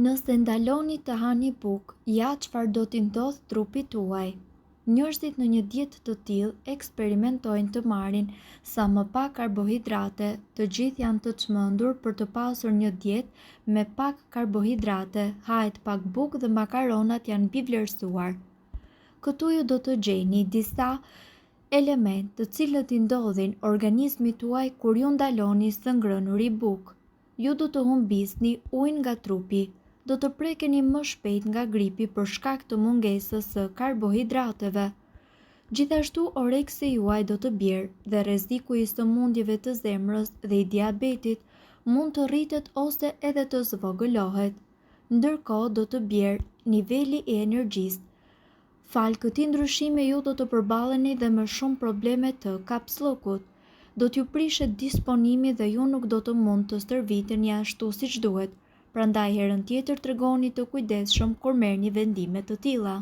Nëse ndaloni të hani bukë, ja çfarë do t'i ndodh trupit tuaj. Njerëzit në një dietë të tillë eksperimentojnë të marrin sa më pak karbohidrate, të gjithë janë të çmendur për të pasur një dietë me pak karbohidrate, hahet pak bukë dhe makaronat janë mbivlerësuar. Këtu ju do të gjeni disa elementë të cilët i ndodhin organizmit tuaj kur ju ndaloni së ngrënuri bukë. Ju do të humbisni ujin nga trupi, do të prekeni më shpejt nga gripi për shkak të mungesës së karbohidrateve. Gjithashtu oreksi juaj do të bjerë dhe rreziku i sëmundjeve të zemrës dhe i diabetit mund të rritet ose edhe të zvogëlohet. Ndërkohë do të bjerë niveli i energjisë. Fal këtij ndryshimi ju do të përballeni dhe me shumë probleme të kapsllokut. Do t'ju prishet disponimi dhe ju nuk do të mund të stërviteni ashtu siç duhet. Prandaj herën tjetër tregoni të kujdesshëm kur merrni vendime të tilla.